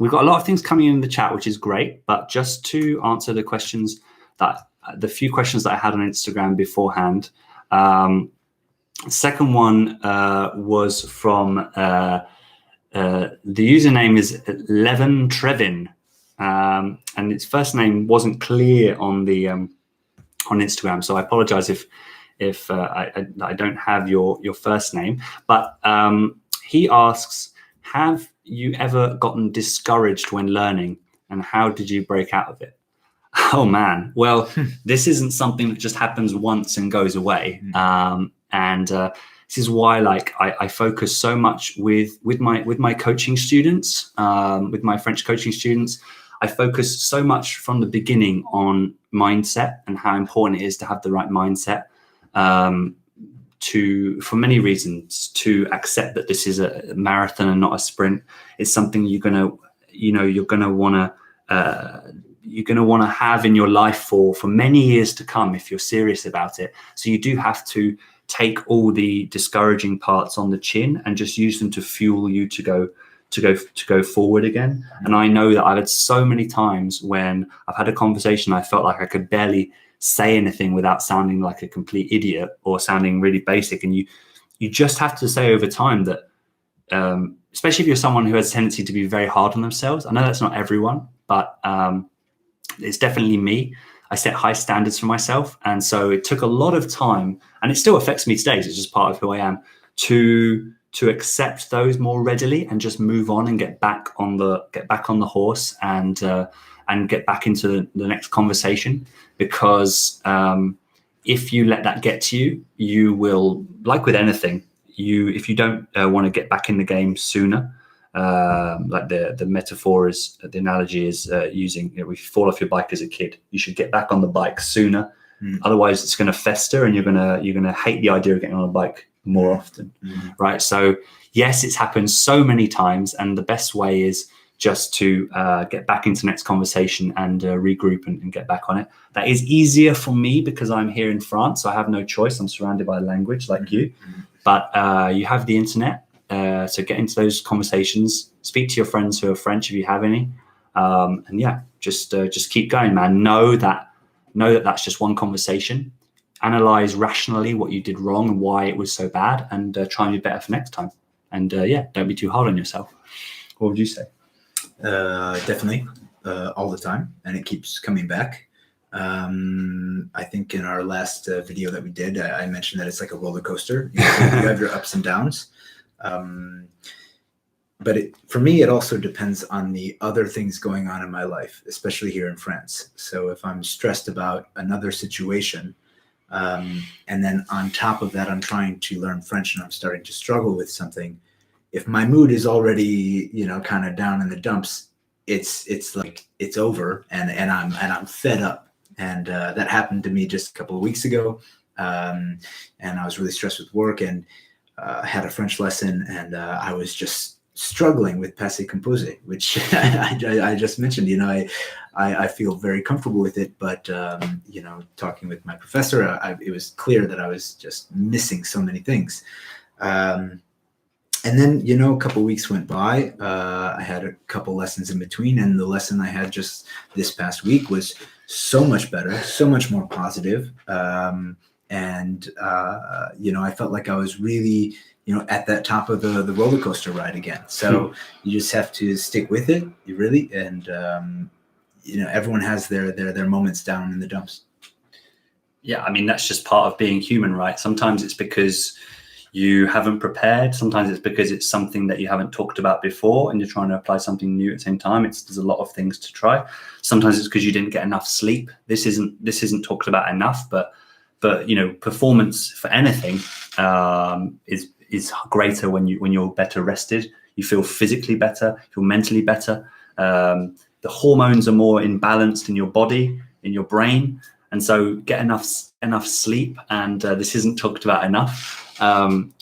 we've got a lot of things coming in the chat, which is great. But just to answer the questions the few questions that I had on Instagram beforehand. Second one was from the username is Levin Trevin, and its first name wasn't clear on the on Instagram, so I apologize if I don't have your first name. But he asks, have you ever gotten discouraged when learning, and how did you break out of it? Oh man, well, this isn't something that just happens once and goes away. This is why, like, I focus so much with my coaching students, with my French coaching students. I focus so much from the beginning on mindset and how important it is to have the right mindset, for many reasons, to accept that this is a marathon and not a sprint. It's something you're gonna want to have in your life for many years to come if you're serious about it. So you do have to take all the discouraging parts on the chin and just use them to fuel you to go forward again. And I know that I've had so many times when I've had a conversation, I felt like I could barely say anything without sounding like a complete idiot or sounding really basic. And you just have to say over time that, especially if you're someone who has a tendency to be very hard on themselves. I know that's not everyone, but it's definitely me. I set high standards for myself. And so it took a lot of time, and it still affects me today. It's just part of who I am, to accept those more readily and just move on and get back on the horse and get back into the next conversation. Because if you let that get to you, you will, like with anything, if you don't want to get back in the game sooner, like the metaphor is, the analogy is using, if you fall off your bike as a kid, you should get back on the bike sooner. Otherwise it's going to fester and you're going to hate the idea of getting on a bike more often. Right? So yes, it's happened so many times, and the best way is just to get back into the next conversation and regroup and get back on it. That is easier for me because I'm here in France, so I have no choice. I'm surrounded by language like you, but you have the internet. So get into those conversations, speak to your friends who are French if you have any, and yeah, just keep going, man. Know that that's just one conversation. Analyze rationally what you did wrong and why it was so bad, and try and be better for next time. And yeah, don't be too hard on yourself. What would you say? Definitely, all the time, and it keeps coming back. I think in our last video that we did, I mentioned that it's like a roller coaster. You have your ups and downs. But for me, it also depends on the other things going on in my life, especially here in France. So if I'm stressed about another situation, and then on top of that, I'm trying to learn French and I'm starting to struggle with something, if my mood is already, kind of down in the dumps, it's like it's over, and I'm fed up. And that happened to me just a couple of weeks ago. And I was really stressed with work, and had a French lesson, and I was just struggling with passé composé, which I just mentioned. I feel very comfortable with it, but talking with my professor, it was clear that I was just missing so many things. And then, a couple of weeks went by. I had a couple lessons in between, and the lesson I had just this past week was so much better, so much more positive. I felt like I was really, at that top of the roller coaster ride again. So you just have to stick with it, and everyone has their moments down in the dumps. Yeah, I mean, that's just part of being human, right? Sometimes it's because you haven't prepared. Sometimes it's because it's something that you haven't talked about before and you're trying to apply something new at the same time. There's a lot of things to try. Sometimes it's because you didn't get enough sleep. This isn't talked about enough, but performance for anything is greater when you're better rested. You feel physically better, you feel mentally better. The hormones are more imbalanced in your body, in your brain. And so get enough sleep, and this isn't talked about enough. And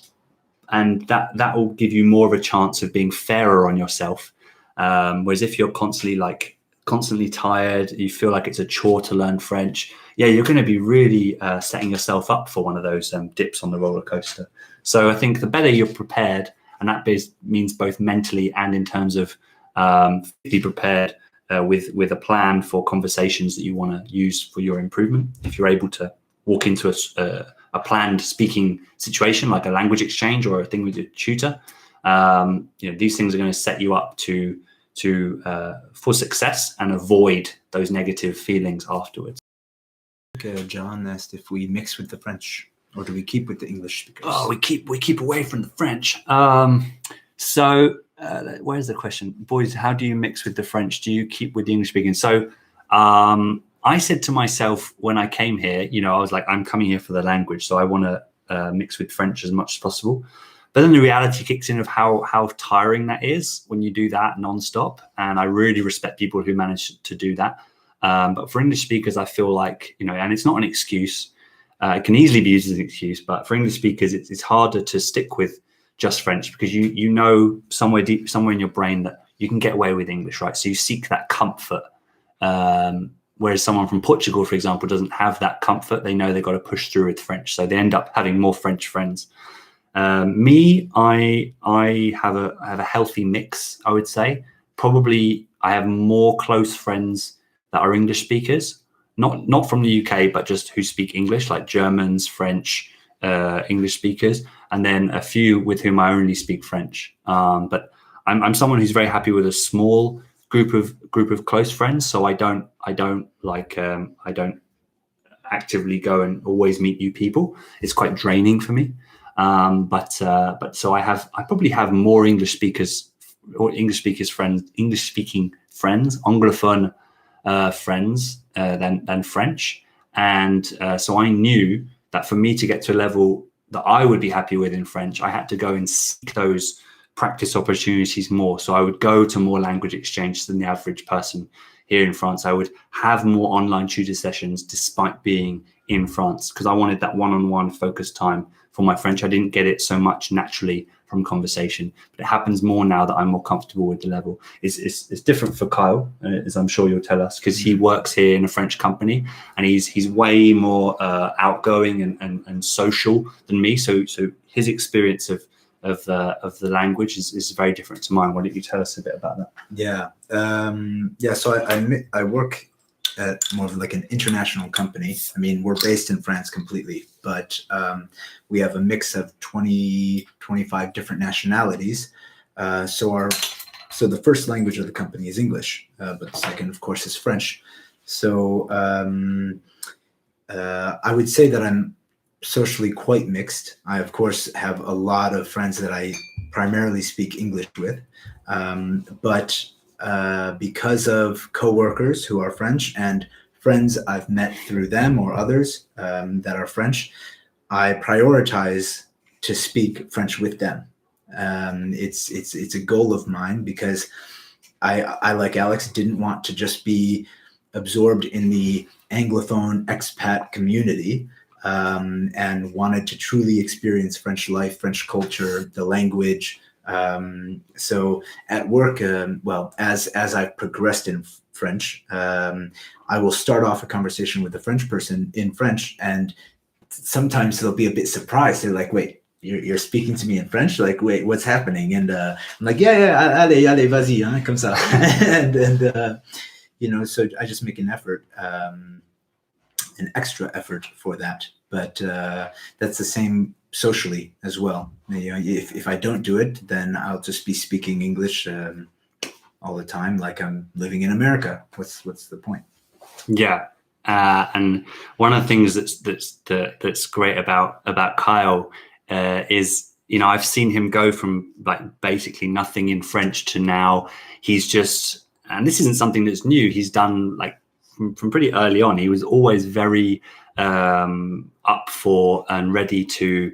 that will give you more of a chance of being fairer on yourself. Whereas if you're constantly tired, you feel like it's a chore to learn French, you're going to be really setting yourself up for one of those dips on the roller coaster. So I think the better you're prepared, and that means both mentally and in terms of Be prepared with a plan for conversations that you want to use for your improvement. If you're able to walk into a planned speaking situation, like a language exchange or a thing with your tutor, these things are going to set you up for success and avoid those negative feelings afterwards. John asked if we mix with the French, or do we keep with the English speakers? Oh, we keep away from the French. Where's the question? Boys, how do you mix with the French? Do you keep with the English speaking? So I said to myself when I came here, I was like, I'm coming here for the language, so I want to mix with French as much as possible. But then the reality kicks in of how tiring that is when you do that nonstop. And I really respect people who manage to do that. But for English speakers, I feel like, and it's not an excuse. It can easily be used as an excuse, but for English speakers, it's harder to stick with just French because you know somewhere deep, somewhere in your brain that you can get away with English, right? So you seek that comfort. Whereas someone from Portugal, for example, doesn't have that comfort. They know they've got to push through with French. So they end up having more French friends. Me, I have a healthy mix, I would say. Probably I have more close friends that are English speakers, not from the UK, but just who speak English, like Germans, French, English speakers, and then a few with whom I only speak French. But I'm someone who's very happy with a small group of close friends. So I don't actively go and always meet new people. It's quite draining for me. But so I probably have more English speaking friends, anglophone friends than French. And so I knew that for me to get to a level that I would be happy with in French, I had to go and seek those practice opportunities more. So I would go to more language exchanges than the average person here in France. I would have more online tutor sessions despite being in France because I wanted that one-on-one focused time for my French. I didn't get it so much naturally from conversation, but it happens more now that I'm more comfortable with the level. It's different for Kyle, as I'm sure you'll tell us, because he works here in a French company and he's way more outgoing and social than me. So his experience of the language is very different to mine. Why don't you tell us a bit about that? Yeah. So I work at more of like an international company. I mean, we're based in France completely, but we have a mix of 25 different nationalities. So the first language of the company is English, but the second, of course, is French. So I would say that I'm socially quite mixed. I, of course, have a lot of friends that I primarily speak English with, but because of coworkers who are French and friends I've met through them or others that are French, I prioritize to speak French with them. It's a goal of mine because I like Alex, didn't want to just be absorbed in the Anglophone expat community and wanted to truly experience French life, French culture, the language. So at work, as I've progressed in French, I will start off a conversation with a French person in French, and sometimes they'll be a bit surprised. They're like, "Wait, you're speaking to me in French? Like, wait, what's happening?" And I'm like, "Yeah, allez, vas-y, hein, comme ça." and so I just make an effort, an extra effort for that. But that's the same socially as well. If I don't do it, then I'll just be speaking English all the time, like I'm living in America. What's the point? Yeah, and one of the things that's great about Kyle is I've seen him go from like basically nothing in French to now he's just, and this isn't something that's new. He's done like from pretty early on. He was always very up for and ready to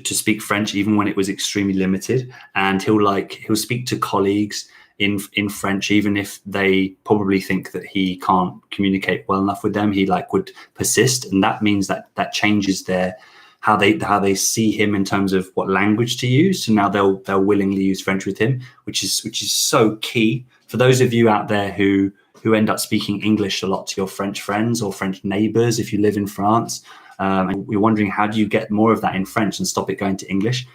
speak French, even when it was extremely limited. And he'll speak to colleagues in French, even if they probably think that he can't communicate well enough with them. He would persist, and that means that changes how they see him in terms of what language to use. So now they'll willingly use French with him, which is so key for those of you out there who end up speaking English a lot to your French friends or French neighbors if you live in France. And you're wondering, how do you get more of that in French and stop it going to English?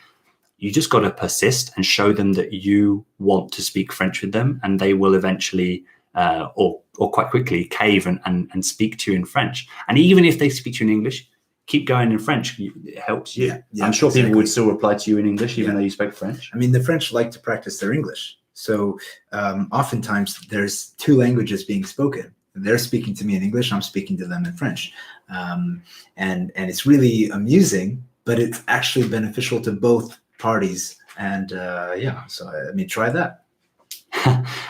you just got to persist and show them that you want to speak French with them, and they will eventually or quite quickly cave and speak to you in French. And even if they speak to you in English, keep going in French. It helps you. Yeah, I'm sure people would still reply to you in English, even though you spoke French. I mean, the French like to practice their English. So oftentimes there's two languages being spoken. They're speaking to me in English, I'm speaking to them in French. And it's really amusing, but it's actually beneficial to both parties. And so I mean, try that.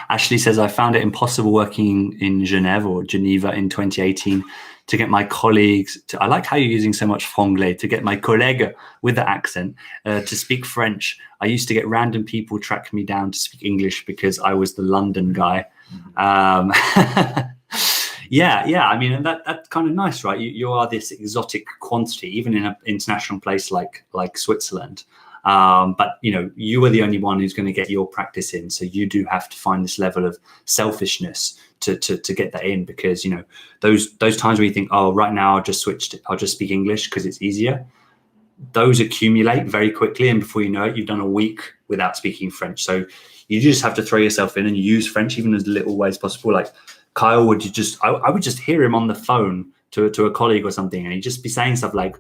Ashley says, I found it impossible working in Geneva in 2018 to get my colleagues to, I like how you're using so much franglais, to get my collègue with the accent to speak French. I used to get random people track me down to speak English because I was the London guy. Yeah. I mean, that's kind of nice, right? You are this exotic quantity, even in an international place like Switzerland. But you are the only one who's going to get your practice in. So you do have to find this level of selfishness to get that in, because those times where you think, oh, right now I'll just speak English because it's easier. Those accumulate very quickly, and before you know it, you've done a week without speaking French. So you just have to throw yourself in and use French, even as little way as possible. Like Kyle would I would just hear him on the phone to a colleague or something, and he'd just be saying stuff like,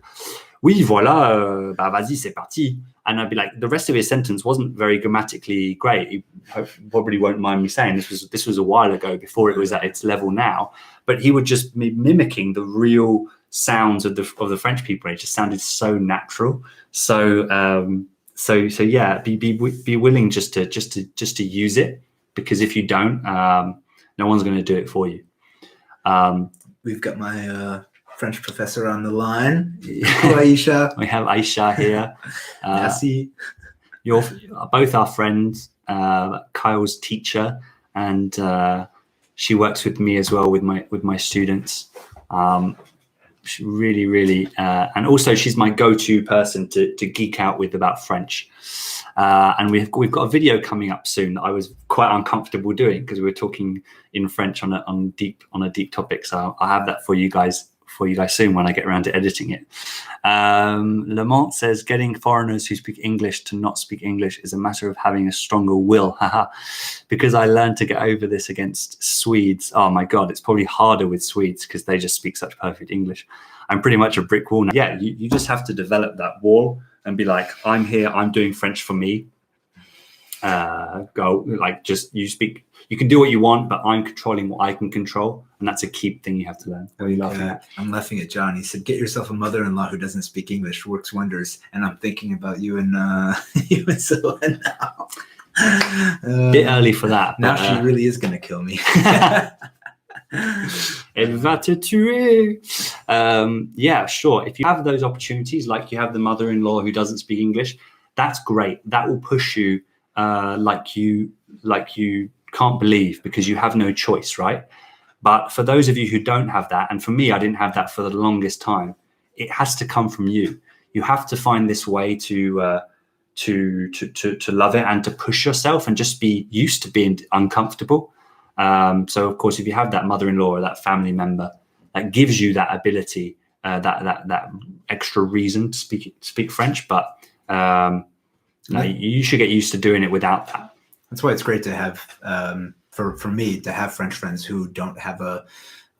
oui, voilà, bah vas-y, c'est parti. And I'd be like, the rest of his sentence wasn't very grammatically great. He probably won't mind me saying this was a while ago, before it was at its level now. But he would just be mimicking the real sounds of the French people. It just sounded so natural. So yeah, be willing just to use it, because if you don't, no one's going to do it for you. We've got my French professor on the line. Aisha. We have Aisha here. Merci. Both our friends. Kyle's teacher, and she works with me as well with my students. She really, and also she's my go-to person to geek out with about French. And we've got a video coming up soon that I was quite uncomfortable doing, because we were talking in French on a deep topic. So I'll have that for you guys soon when I get around to editing it. Lamont says, getting foreigners who speak English to not speak English is a matter of having a stronger will. Because I learned to get over this against Swedes. Oh my God, it's probably harder with Swedes because they just speak such perfect English. I'm pretty much a brick wall now. Yeah, you just have to develop that wall and be like, I'm here, I'm doing French for me. You can do what you want, but I'm controlling what I can control. And that's a key thing you have to learn. What are you laughing at? I'm laughing at John. He said, get yourself a mother-in-law who doesn't speak English, works wonders. And I'm thinking about you and Sylvan now. Bit early for that. Now she really is going to kill me. Elle va te tuer. Yeah, sure. If you have those opportunities, like you have the mother-in-law who doesn't speak English, that's great. That will push you like you can't believe, because you have no choice, right? But for those of you who don't have that, and for me, I didn't have that for the longest time, it has to come from you. You have to find this way to love it and to push yourself and just be used to being uncomfortable. So of course, if you have that mother-in-law or that family member that gives you that ability, that extra reason to speak French, but you should get used to doing it without that. That's why it's great to have, for me, to have French friends who don't have a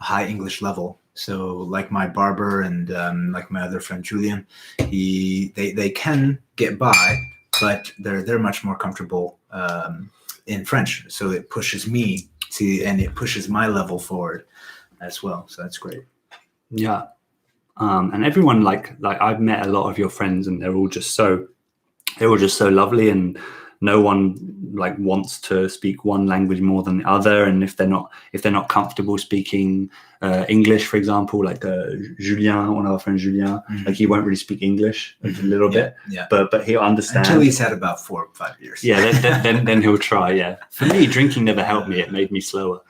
high English level. So like my barber and like my other friend Julian, they can get by, but they're much more comfortable in French. So it pushes me and it pushes my level forward as well. So that's great. Yeah. And everyone, like I've met a lot of your friends, and they're all just so lovely, and no one wants to speak one language more than the other. And if they're not comfortable speaking English, for example, like Julien, one of our friends, Julien, like he won't really speak English a little bit, but he'll understand until he's had about 4 or 5 years. Yeah, then he'll try. Yeah, for me, drinking never helped me; it made me slower.